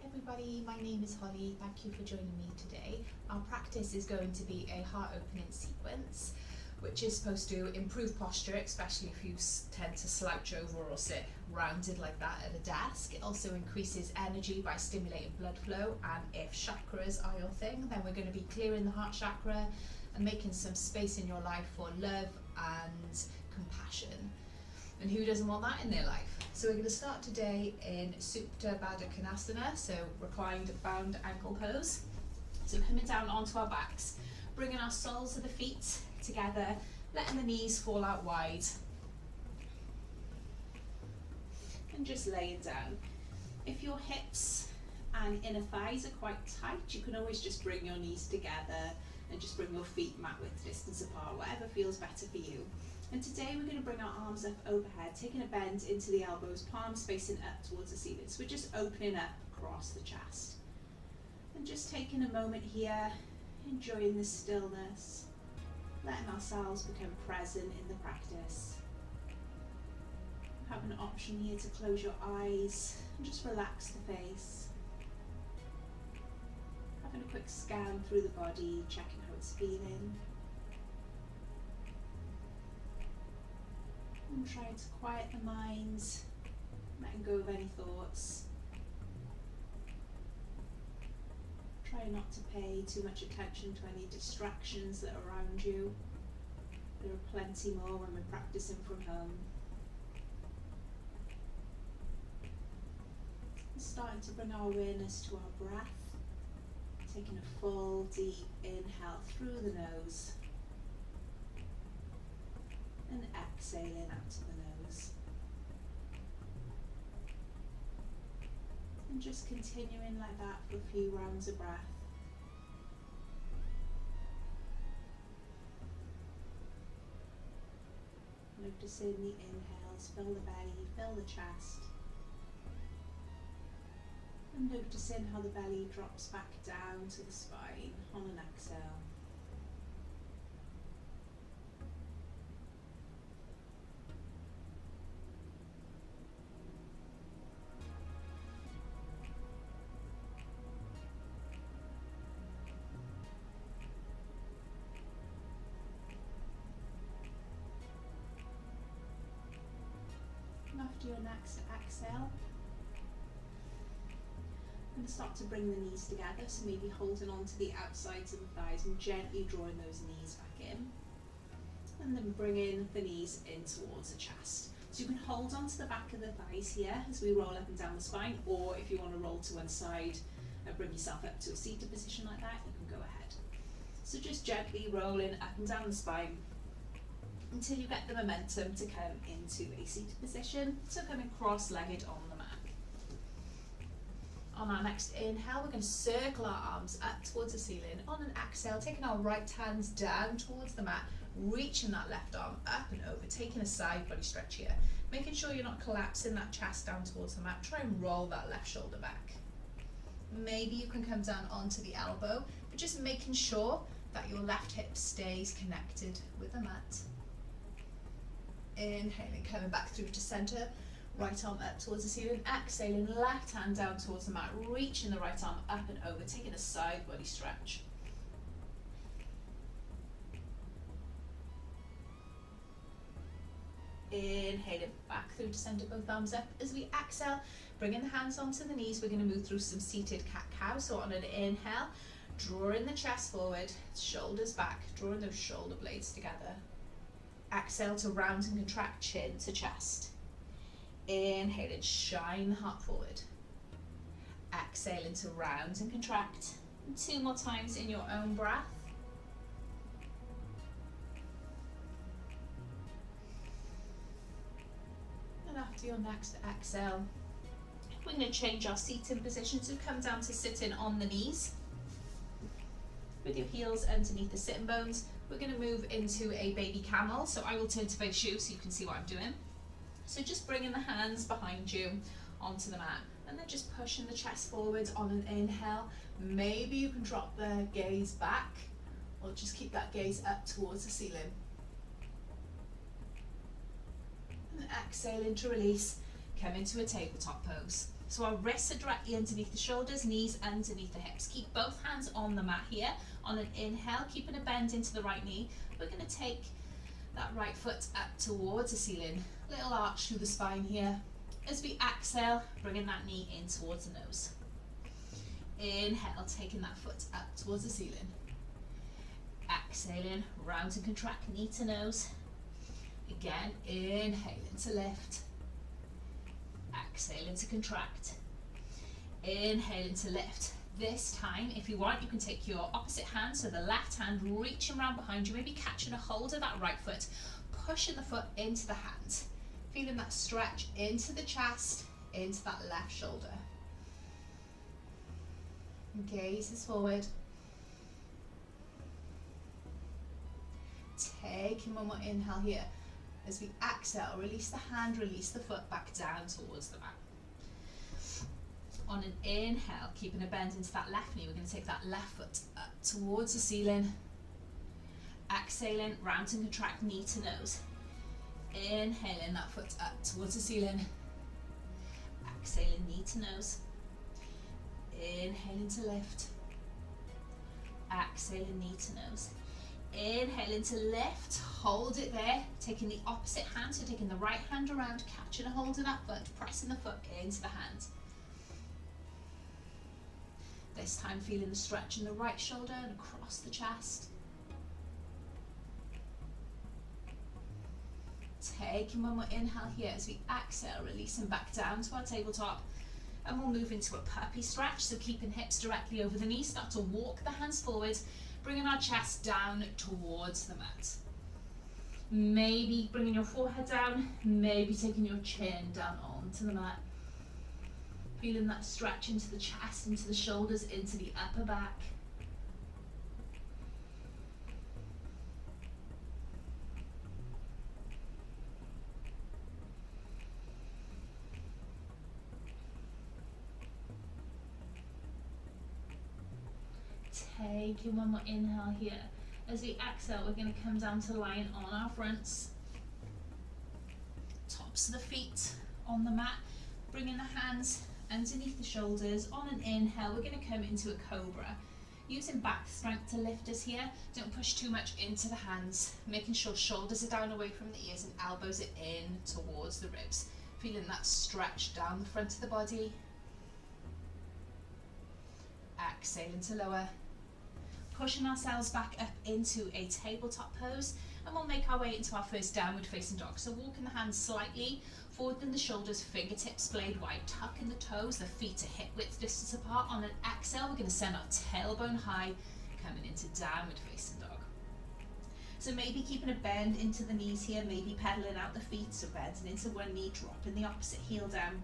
everybody, my name is Holly. Thank you for joining me today. Our practice is going to be a heart opening sequence, which is supposed to improve posture, especially if you tend to slouch over or sit rounded like that at a desk. It also increases energy by stimulating blood flow, and if chakras are your thing, then we're going to be clearing the heart chakra and making some space in your life for love and compassion. And who doesn't want that in their life? So we're going to start today in Supta Baddha Konasana, so reclined bound ankle pose. So coming down onto our backs, bringing our soles of the feet together, letting the knees fall out wide. And just laying down. If your hips and inner thighs are quite tight, you can always just bring your knees together and just bring your feet mat width distance apart, whatever feels better for you. And today we're going to bring our arms up overhead, taking a bend into the elbows, palms facing up towards the ceiling. So we're just opening up across the chest. And just taking a moment here, enjoying the stillness, letting ourselves become present in the practice. You have an option here to close your eyes and just relax the face. Having a quick scan through the body, checking how it's feeling. And trying to quiet the mind, letting go of any thoughts. Try not to pay too much attention to any distractions that are around you. There are plenty more when we're practicing from home. And starting to bring our awareness to our breath, taking a full deep inhale through the nose. And exhaling out to the nose. And just continuing like that for a few rounds of breath. Noticing the inhales, fill the belly, fill the chest. And noticing how the belly drops back down to the spine on an exhale. After your next exhale, I'm going to start to bring the knees together, so maybe holding on to the outsides of the thighs and gently drawing those knees back in, and then bringing the knees in towards the chest. So you can hold on to the back of the thighs here as we roll up and down the spine, or if you want to roll to one side and bring yourself up to a seated position like that, you can go ahead. So just gently rolling up and down the spine until you get the momentum to come into a seated position, so coming cross-legged on the mat. On our next inhale, we're going to circle our arms up towards the ceiling. On an exhale, taking our right hands down towards the mat, reaching that left arm up and over, taking a side body stretch here, making sure you're not collapsing that chest down towards the mat. Try and roll that left shoulder back. Maybe you can come down onto the elbow, but just making sure that your left hip stays connected with the mat. Inhaling, coming back through to center, right arm up towards the ceiling, exhaling, left hand down towards the mat, reaching the right arm up and over, taking a side body stretch. Inhaling, back through to center, both arms up. As we exhale, bringing the hands onto the knees, we're going to move through some seated cat-cow. So on an inhale, drawing the chest forward, shoulders back, drawing those shoulder blades together. Exhale to round and contract, chin to chest. Inhale and shine the heart forward. Exhale to round and contract. And 2 more times in your own breath. And after your next exhale, we're going to change our seating position to come down to sitting on the knees. With your heels underneath the sitting bones, we're going to move into a baby camel. So I will turn to face you so you can see what I'm doing. So just bringing the hands behind you onto the mat, and then just pushing the chest forward on an inhale. Maybe you can drop the gaze back, or just keep that gaze up towards the ceiling. And exhaling to release, come into a tabletop pose. So our wrists are directly underneath the shoulders, knees underneath the hips. Keep both hands on the mat here. On an inhale, keeping a bend into the right knee, we're going to take that right foot up towards the ceiling. Little arch through the spine here. As we exhale, bringing that knee in towards the nose. Inhale, taking that foot up towards the ceiling. Exhaling, round and contract, knee to nose. Again, inhaling to lift. Exhaling to contract. Inhaling to lift. This time, if you want, you can take your opposite hand, so the left hand reaching around behind you, maybe catching a hold of that right foot, pushing the foot into the hand. Feeling that stretch into the chest, into that left shoulder. Gazes forward. Taking one more inhale here. As we exhale, release the hand, release the foot back down towards the mat. On an inhale, keeping a bend into that left knee, we're going to take that left foot up towards the ceiling. Exhaling, round and contract, knee to nose. Inhaling that foot up towards the ceiling. Exhaling, knee to nose. Inhaling to lift. Exhaling, knee to nose. Inhaling to lift, hold it there, taking the opposite hand, so taking the right hand around, catching a hold of that foot, pressing the foot into the hand. This time feeling the stretch in the right shoulder and across the chest. Taking one more inhale here as we exhale, releasing back down to our tabletop. And we'll move into a puppy stretch, so keeping hips directly over the knees, start to walk the hands forward, bringing our chest down towards the mat. Maybe bringing your forehead down, maybe taking your chin down onto the mat. Feeling that stretch into the chest, into the shoulders, into the upper back. Taking one more inhale here. As we exhale, we're going to come down to lying on our fronts. Tops of the feet on the mat. Bringing the hands underneath the shoulders. On an inhale, we're going to come into a Cobra. Using back strength to lift us here. Don't push too much into the hands. Making sure shoulders are down away from the ears and elbows are in towards the ribs. Feeling that stretch down the front of the body. Exhaling to lower. Pushing ourselves back up into a tabletop pose, and we'll make our way into our first downward facing dog. So walking the hands slightly forward in the shoulders, fingertips blade wide, tucking the toes, the feet are hip width distance apart. On an exhale, we're going to send our tailbone high, coming into downward facing dog. So maybe keeping a bend into the knees here, maybe pedaling out the feet, so bending into one knee, dropping the opposite heel down.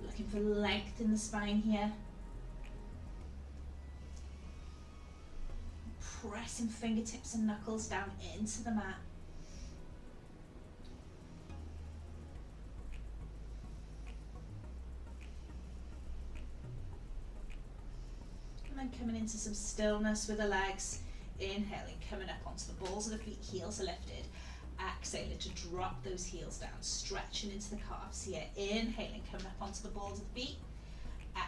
Looking for length in the spine here. Pressing fingertips and knuckles down into the mat. And then coming into some stillness with the legs. Inhaling, coming up onto the balls of the feet, heels are lifted. Exhaling to drop those heels down, stretching into the calves here. Inhaling, coming up onto the balls of the feet.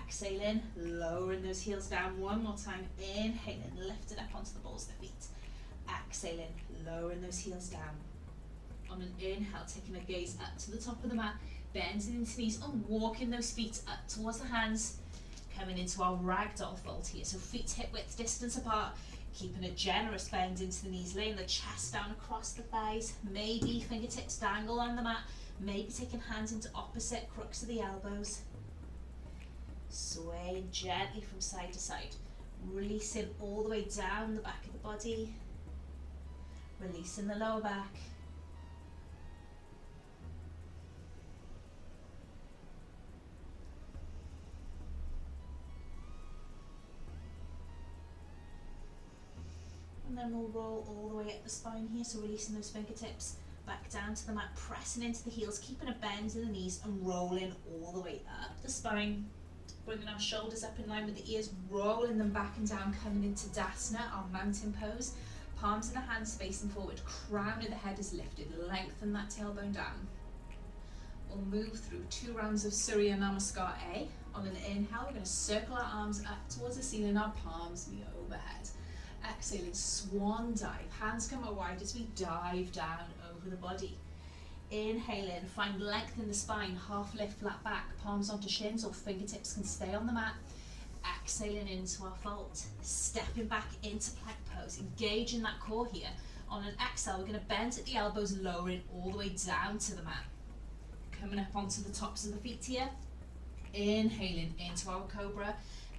Exhaling, lowering those heels down one more time. Inhaling, lifting up onto the balls of the feet. Exhaling, lowering those heels down. On an inhale, taking a gaze up to the top of the mat, bending into knees and walking those feet up towards the hands. Coming into our Ragdoll Fold here, so feet hip width distance apart. Keeping a generous bend into the knees, laying the chest down across the thighs. Maybe fingertips dangle on the mat. Maybe taking hands into opposite crooks of the elbows. Swaying gently from side to side, releasing all the way down the back of the body, releasing the lower back. And then we'll roll all the way up the spine here, so releasing those fingertips back down to the mat, pressing into the heels, keeping a bend in the knees and rolling all the way up the spine. Bringing our shoulders up in line with the ears, rolling them back and down, coming into Dasana, our mountain pose. Palms of the hands facing forward, crown of the head is lifted, lengthen that tailbone down. We'll move through 2 rounds of Surya Namaskar A. On an inhale, we're going to circle our arms up towards the ceiling, our palms meet overhead. Exhaling, swan dive. Hands come out wide as we dive down over the body. Inhaling, find length in the spine, half lift, flat back, palms onto shins or fingertips can stay on the mat. Exhaling into our fold, stepping back into plank pose, engaging that core here. On an exhale, we're going to bend at the elbows, lowering all the way down to the mat. Coming up onto the tops of the feet here. Inhaling into our Cobra,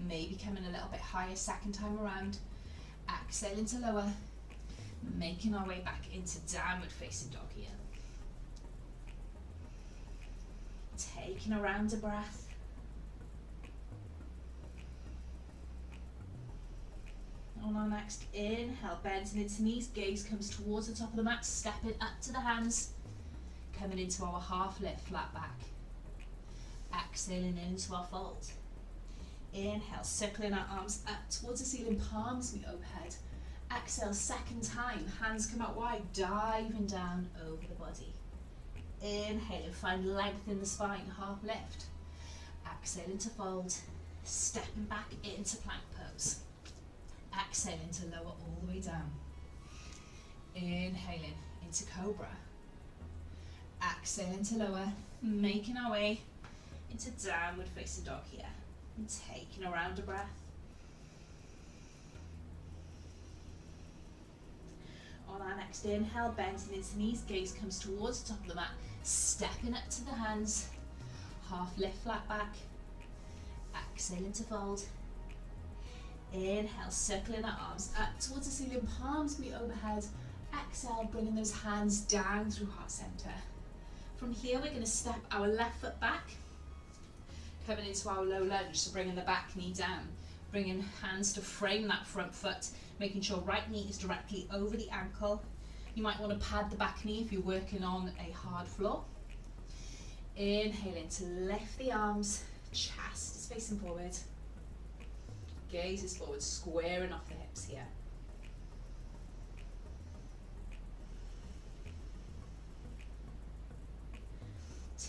maybe coming a little bit higher second time around. Exhaling to lower, making our way back into downward facing dog here. Taking a round of breath. On our next inhale, bending into knees, gaze comes towards the top of the mat, stepping up to the hands, coming into our half lift, flat back. Exhaling into our fold. Inhale, circling our arms up towards the ceiling, palms meet overhead. Exhale, second time, hands come out wide, diving down over the body. Inhaling, find length in the spine, half lift. Exhaling to fold, stepping back into plank pose. Exhaling to lower all the way down. Inhaling into Cobra. Exhaling to lower, making our way into downward facing dog here. And taking a round of breath. On our next inhale, bending into knees, gaze comes towards the top of the mat, stepping up to the hands, half lift, flat back. Exhaling to fold. Inhale, circling our arms up towards the ceiling, palms meet overhead. Exhale, bringing those hands down through heart center. From here, we're going to step our left foot back, coming into our low lunge, so bringing the back knee down, bringing hands to frame that front foot, making sure right knee is directly over the ankle. You might want to pad the back knee if you're working on a hard floor. Inhaling to lift the arms, chest is facing forward, gaze is forward, squaring off the hips here.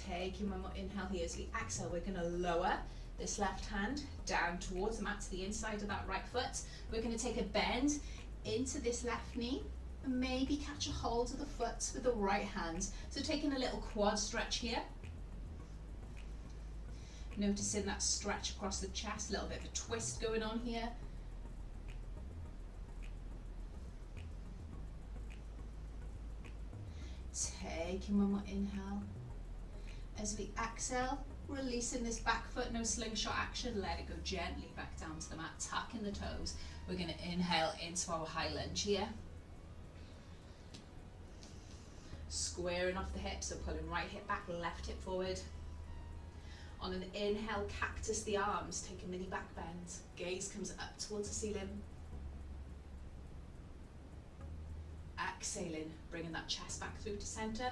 Taking one more inhale here. As we exhale, we're going to lower this left hand down towards the mat to the inside of that right foot. We're going to take a bend into this left knee and maybe catch a hold of the foot with the right hand. So taking a little quad stretch here. Noticing that stretch across the chest, a little bit of a twist going on here. Taking one more inhale. As we exhale, releasing this back foot, no slingshot action, let it go gently back down to the mat, tucking the toes. We're going to inhale into our high lunge here. Squaring off the hips, so pulling right hip back, left hip forward. On an inhale, cactus the arms, take a mini back bend. Gaze comes up towards the ceiling. Exhaling, bringing that chest back through to center.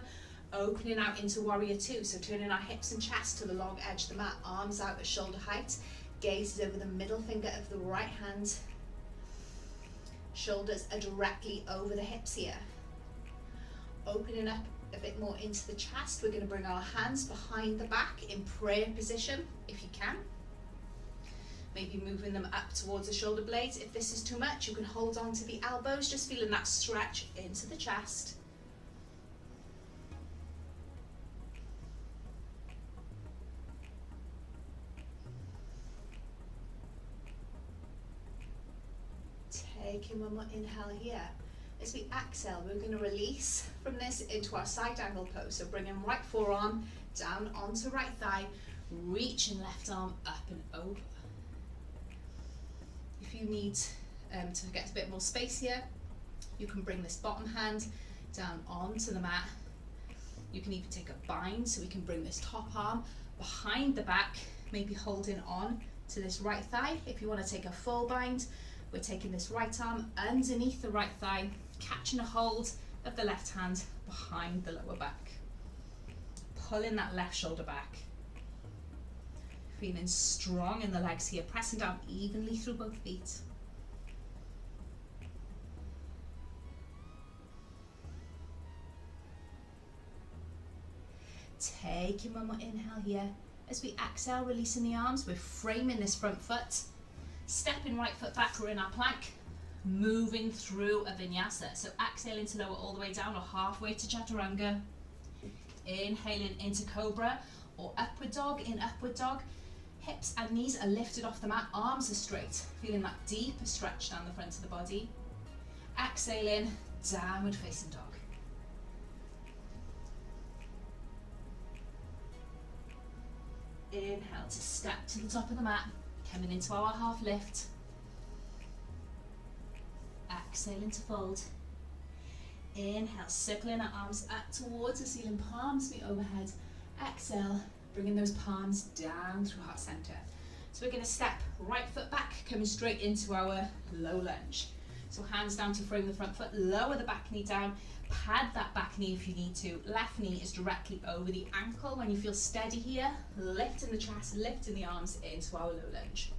Opening out into warrior two, so turning our hips and chest to the long edge of the mat, arms out at shoulder height, gaze is over the middle finger of the right hand. Shoulders are directly over the hips here. Opening up a bit more into the chest, we're going to bring our hands behind the back in prayer position, if you can. Maybe moving them up towards the shoulder blades. If this is too much, you can hold on to the elbows, just feeling that stretch into the chest. Taking one more inhale here. As we exhale, we're going to release from this into our side angle pose. So bringing right forearm down onto right thigh, reaching left arm up and over. If you need to get a bit more space here, you can bring this bottom hand down onto the mat. You can even take a bind, so we can bring this top arm behind the back, maybe holding on to this right thigh. If you want to take a full bind, we're taking this right arm underneath the right thigh, catching a hold of the left hand behind the lower back. Pulling that left shoulder back. Feeling strong in the legs here, pressing down evenly through both feet. Taking one more inhale here. As we exhale, releasing the arms, we're framing this front foot. Stepping right foot back, we're in our plank. Moving through a vinyasa. So exhaling to lower all the way down or halfway to chaturanga. Inhaling into cobra or upward dog. In upward dog, hips and knees are lifted off the mat, arms are straight. Feeling that deeper stretch down the front of the body. Exhaling, downward facing dog. Inhale to step to the top of the mat, coming into our half lift. Exhaling to fold. Inhale, circling our arms up towards the ceiling, palms meet overhead. Exhale, bringing those palms down through heart center. So we're going to step right foot back, coming straight into our low lunge. So hands down to frame the front foot, lower the back knee down, pad that back knee if you need to. Left knee is directly over the ankle. When you feel steady here, lifting the chest, lifting the arms into our low lunge.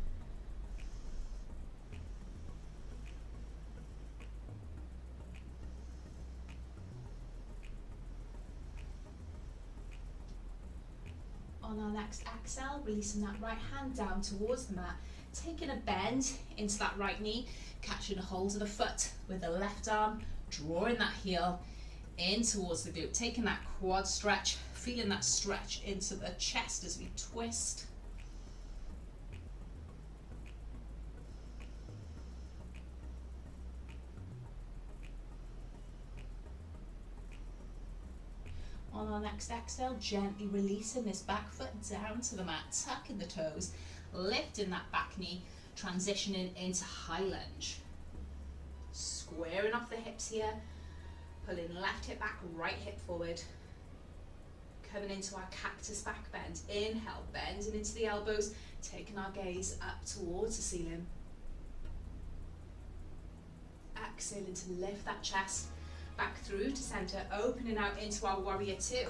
On our next exhale, releasing that right hand down towards the mat, taking a bend into that right knee, catching a hold of the foot with the left arm, drawing that heel in towards the glute, taking that quad stretch, feeling that stretch into the chest as we twist. On our next exhale, gently releasing this back foot down to the mat, tucking the toes, lifting that back knee, transitioning into high lunge. Squaring off the hips here, pulling left hip back, right hip forward. Coming into our cactus back bend. Inhale, bending into the elbows, taking our gaze up towards the ceiling. Exhaling to lift that chest back through to center, opening out into our warrior two.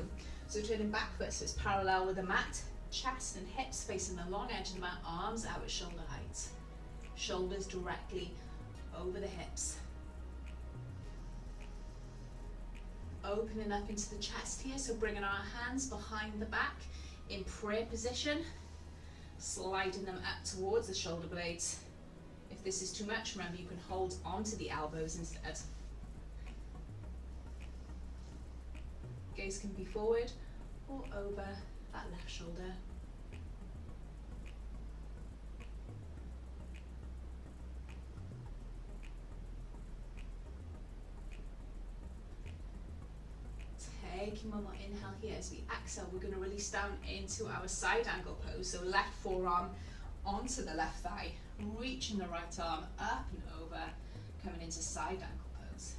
So turning back foot so it's parallel with the mat, chest and hips facing the long edge of the mat, arms out at shoulder height. Shoulders directly over the hips. Opening up into the chest here, so bringing our hands behind the back in prayer position, sliding them up towards the shoulder blades. If this is too much, remember you can hold onto the elbows instead. Gaze can be forward or over that left shoulder. Taking one more inhale here. As we exhale, we're going to release down into our side angle pose. So left forearm onto the left thigh, reaching the right arm up and over, coming into side angle pose.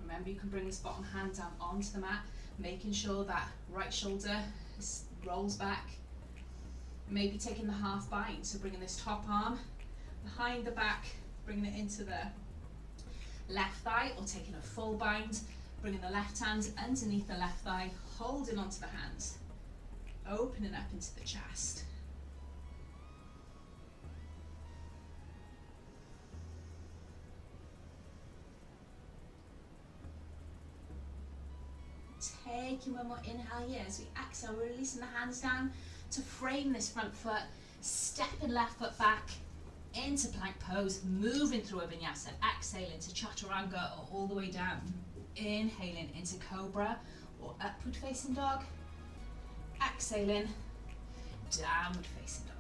Remember, you can bring this bottom hand down onto the mat, making sure that right shoulder rolls back. Maybe taking the half bind, so bringing this top arm behind the back, bringing it into the left thigh, or taking a full bind, bringing the left hand underneath the left thigh, holding onto the hands, opening up into the chest. Taking one more inhale here. As we exhale, we're releasing the hands down to frame this front foot, stepping left foot back into plank pose, moving through a vinyasa, exhaling to chaturanga or all the way down. Inhaling into cobra or upward facing dog. Exhaling, downward facing dog.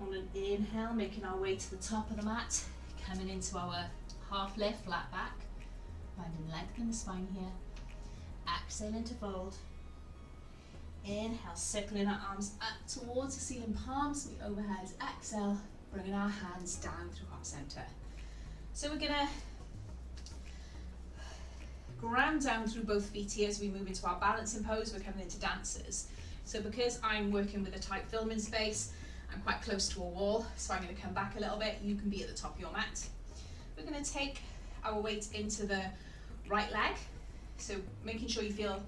On an inhale, making our way to the top of the mat, coming into our half lift, flat back, finding length in the spine here. Exhaling to fold. Inhale, circling our arms up towards the ceiling, palms meet overhead. Exhale, bringing our hands down through heart center. So we're gonna ground down through both feet here as we move into our balancing pose. We're coming into dancers. So because I'm working with a tight filming space, I'm quite close to a wall, so I'm going to come back a little bit. You can be at the top of your mat. We're going to take our weight into the right leg, so making sure you feel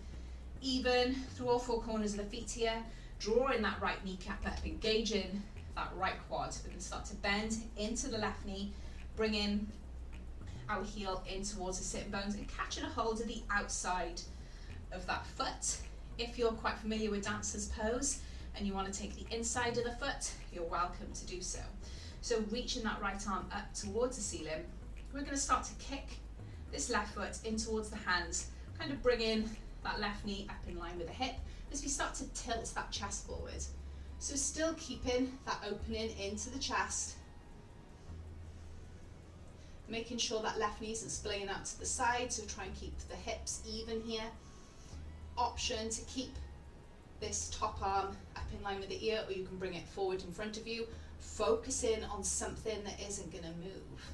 even through all four corners of the feet here, drawing that right kneecap up, engaging that right quad. We're going to start to bend into the left knee, bringing our heel in towards the sitting bones and catching a hold of the outside of that foot. If you're quite familiar with dancer's pose and you want to take the inside of the foot, you're welcome to do so. So reaching that right arm up towards the ceiling, we're going to start to kick this left foot in towards the hands, kind of bringing that left knee up in line with the hip as we start to tilt that chest forward. So still keeping that opening into the chest, making sure that left knee isn't splaying out to the side, so try and keep the hips even here. Option to keep this top arm up in line with the ear, or you can bring it forward in front of you, focusing on something that isn't going to move.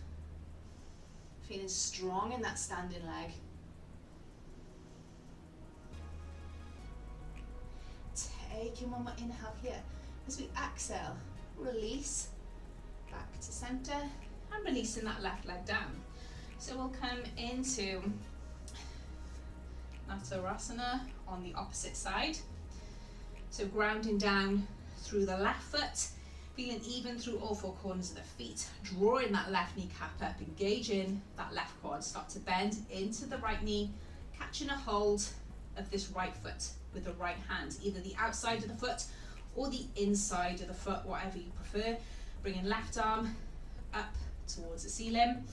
Feeling strong in that standing leg. Taking one more inhale here. As we exhale, release back to center and releasing that left leg down. So we'll come into Uttanasana on the opposite side. So grounding down through the left foot, feeling even through all four corners of the feet, drawing that left knee cap up, engaging that left quad, start to bend into the right knee, catching a hold of this right foot with the right hand, either the outside of the foot or the inside of the foot, whatever you prefer. Bringing left arm up towards the ceiling,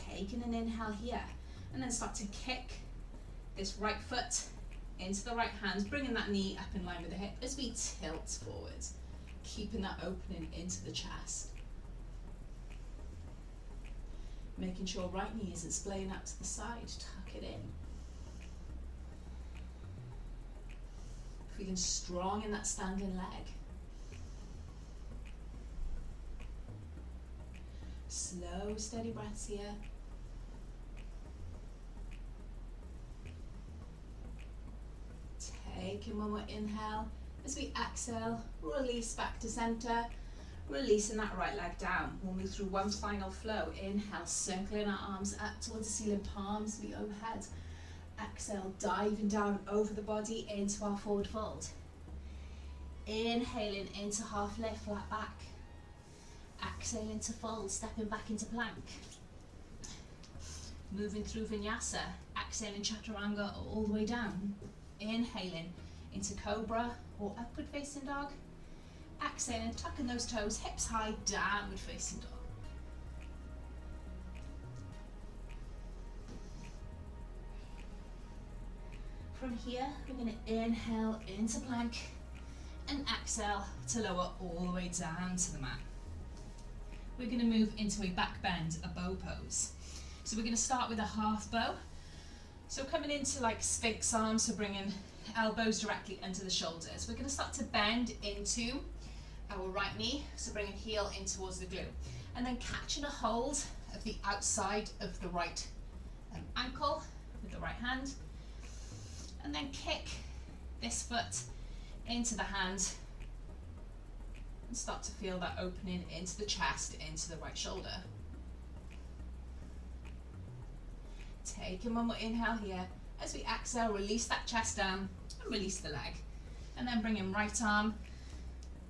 taking an inhale here, and then start to kick this right foot into the right hand, bringing that knee up in line with the hip as we tilt forward, keeping that opening into the chest. Making sure right knee isn't splaying out to the side, tuck it in. Feeling strong in that standing leg. Slow, steady breaths here. Taking one more inhale. As we exhale, release back to center, releasing that right leg down. We'll move through one final flow. Inhale, circling our arms up towards the ceiling, palms be overhead. Exhale, diving down over the body into our forward fold. Inhaling into half lift, flat back. Exhaling to fold, stepping back into plank. Moving through vinyasa, exhaling chaturanga all the way down. Inhaling into Cobra or upward facing dog. Exhaling, tucking those toes, hips high, downward facing dog. From here, we're going to inhale into plank and exhale to lower all the way down to the mat. We're going to move into a back bend, a bow pose. So we're going to start with a half bow. So coming into like Sphinx arms, so bringing elbows directly under the shoulders. We're going to start to bend into our right knee, so bringing heel in towards the glue. And then catching a hold of the outside of the right ankle with the right hand. And then kick this foot into the hand and start to feel that opening into the chest, into the right shoulder. Taking one more inhale here. As we exhale, release that chest down and release the leg. And then bring in right arm,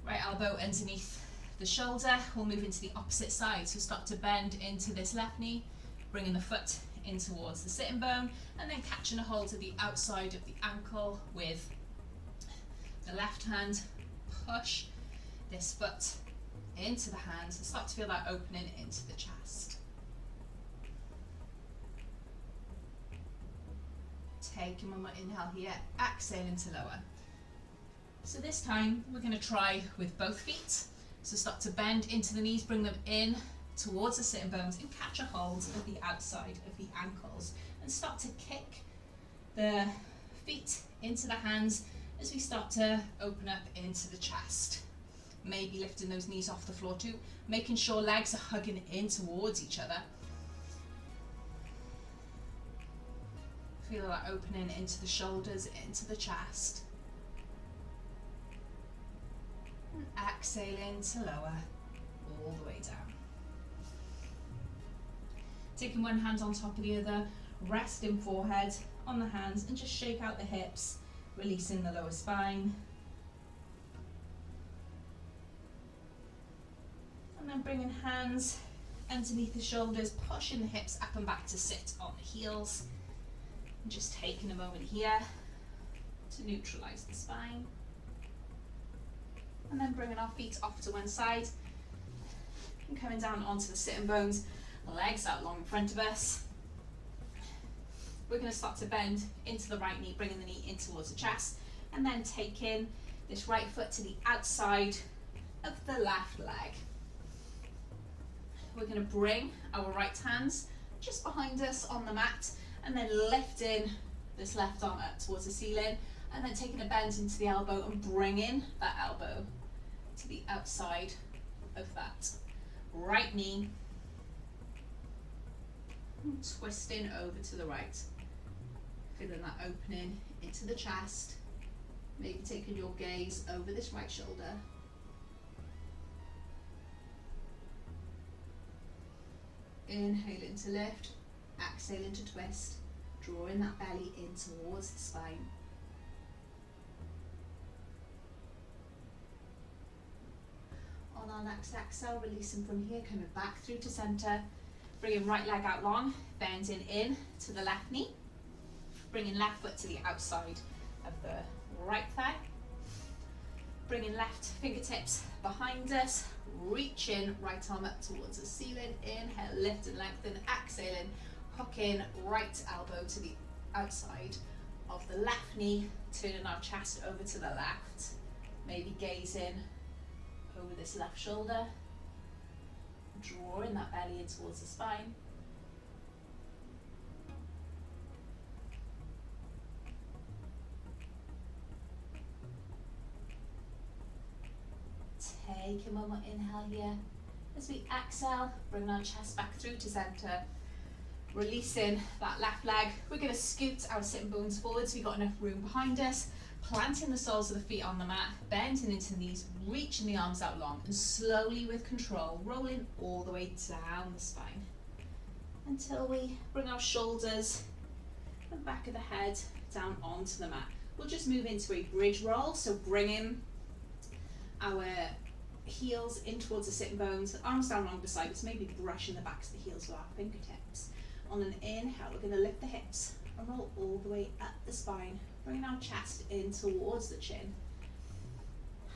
right elbow underneath the shoulder. We'll move into the opposite side. So start to bend into this left knee, bringing the foot in towards the sitting bone, and then catching a hold of the outside of the ankle with the left hand. Push this foot into the hands and start to feel that opening into the chest. Taking one more inhale here, exhaling to lower. So this time we're going to try with both feet. So start to bend into the knees, bring them in towards the sitting bones and catch a hold of the outside of the ankles and start to kick the feet into the hands as we start to open up into the chest. Maybe lifting those knees off the floor too, making sure legs are hugging in towards each other. Feel that opening into the shoulders, into the chest. And exhaling to lower all the way down. Taking one hand on top of the other, resting forehead on the hands and just shake out the hips, releasing the lower spine. And then bringing hands underneath the shoulders, pushing the hips up and back to sit on the heels. And just taking a moment here to neutralize the spine. And then bringing our feet off to one side and coming down onto the sitting bones, legs out long in front of us. We're going to start to bend into the right knee, bringing the knee in towards the chest, and then taking this right foot to the outside of the left leg. We're going to bring our right hands just behind us on the mat, and then lifting this left arm up towards the ceiling, and then taking a bend into the elbow and bringing that elbow to the outside of that right knee, and twisting over to the right, feeling that opening into the chest, maybe taking your gaze over this right shoulder. Inhaling to lift, exhaling to twist, drawing that belly in towards the spine. On our next exhale, releasing from here, coming back through to center, bringing right leg out long, bending in to the left knee, bringing left foot to the outside of the right thigh, bringing left fingertips behind us, reaching right arm up towards the ceiling, inhale, lift and lengthen, exhaling, hooking right elbow to the outside of the left knee, turning our chest over to the left, maybe gazing over this left shoulder, drawing that belly in towards the spine. Taking one more inhale here. As we exhale, bring our chest back through to center, releasing that left leg. We're going to scoot our sitting bones forward so we've got enough room behind us, planting the soles of the feet on the mat, bending into the knees, reaching the arms out long, and slowly with control, rolling all the way down the spine until we bring our shoulders and the back of the head down onto the mat. We'll just move into a bridge roll, so bringing our heels in towards the sitting bones, arms down long beside us, maybe brushing the backs of the heels with our fingertips. On an inhale, we're going to lift the hips and roll all the way up the spine, bringing our chest in towards the chin,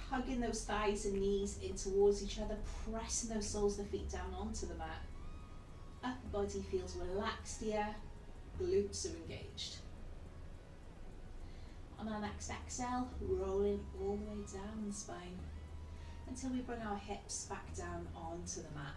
hugging those thighs and knees in towards each other, pressing those soles of the feet down onto the mat. Upper body feels relaxed here, glutes are engaged. On our next exhale, rolling all the way down the spine until we bring our hips back down onto the mat.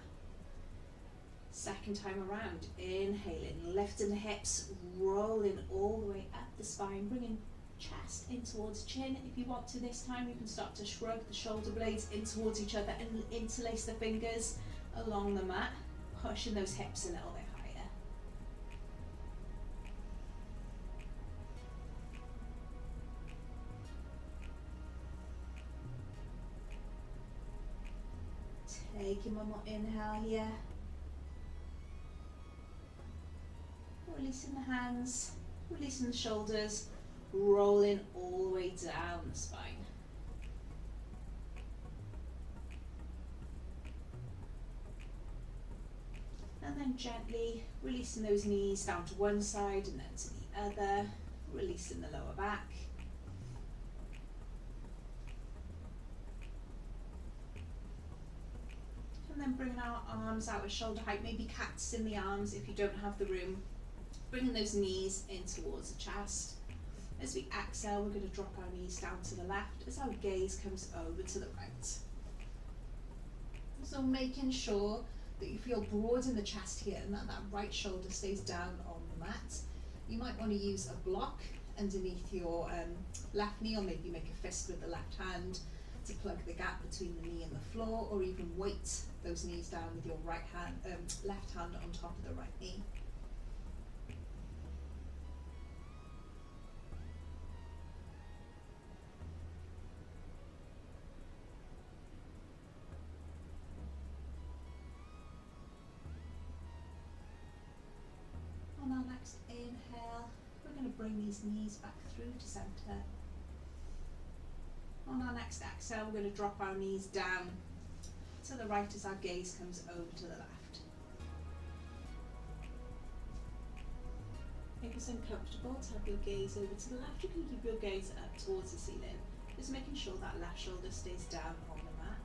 Second time around, inhaling, lifting the hips, rolling all the way up the spine, bringing chest in towards chin. If you want to this time, you can start to shrug the shoulder blades in towards each other and interlace the fingers along the mat, pushing those hips a little bit higher. Taking one more inhale here. Releasing the hands, releasing the shoulders, rolling all the way down the spine. And then gently releasing those knees down to one side and then to the other, releasing the lower back. And then bringing our arms out at shoulder height, maybe cactus in the arms if you don't have the room. Bringing those knees in towards the chest. As we exhale, we're going to drop our knees down to the left as our gaze comes over to the right. So making sure that you feel broad in the chest here and that right shoulder stays down on the mat. You might want to use a block underneath your left knee, or maybe make a fist with the left hand to plug the gap between the knee and the floor, or even weight those knees down with your left hand on top of the right knee. On our next inhale, we're going to bring these knees back through to center. On our next exhale, we're going to drop our knees down to the right as our gaze comes over to the left. Make yourself comfortable, tap your gaze over to the left. You can keep your gaze up towards the ceiling, just making sure that left shoulder stays down on the mat.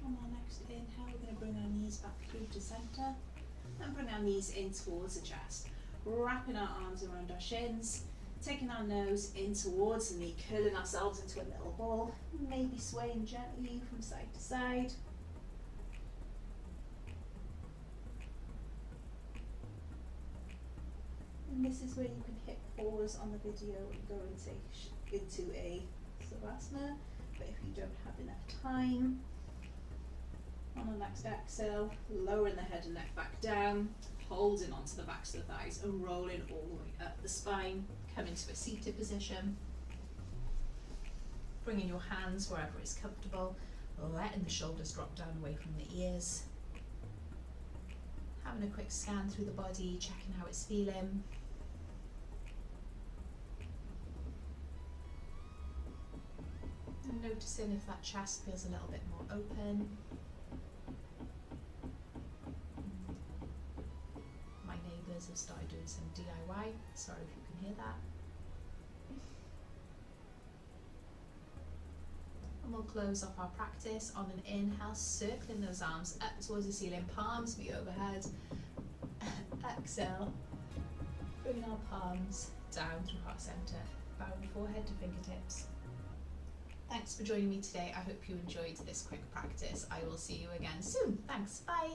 On our next inhale, we're going to bring our knees back through to centre and bring our knees in towards the chest, wrapping our arms around our shins, taking our nose in towards the knee, curling ourselves into a little ball, maybe swaying gently from side to side. And this is where you can hit pause on the video and go into a savasana, but if you don't have enough time, on the next exhale, lowering the head and neck back down, holding onto the backs of the thighs and rolling all the way up the spine. Come into a seated position. Bringing your hands wherever is comfortable, letting the shoulders drop down away from the ears. Having a quick scan through the body, checking how it's feeling. And noticing if that chest feels a little bit more open. Have started doing some DIY, sorry if you can hear that. And we'll close off our practice on an inhale, circling those arms up towards the ceiling, palms meet overhead. Exhale, bringing our palms down through heart centre, bowing forehead to fingertips. Thanks for joining me today. I hope you enjoyed this quick practice. I will see you again soon. Thanks, bye.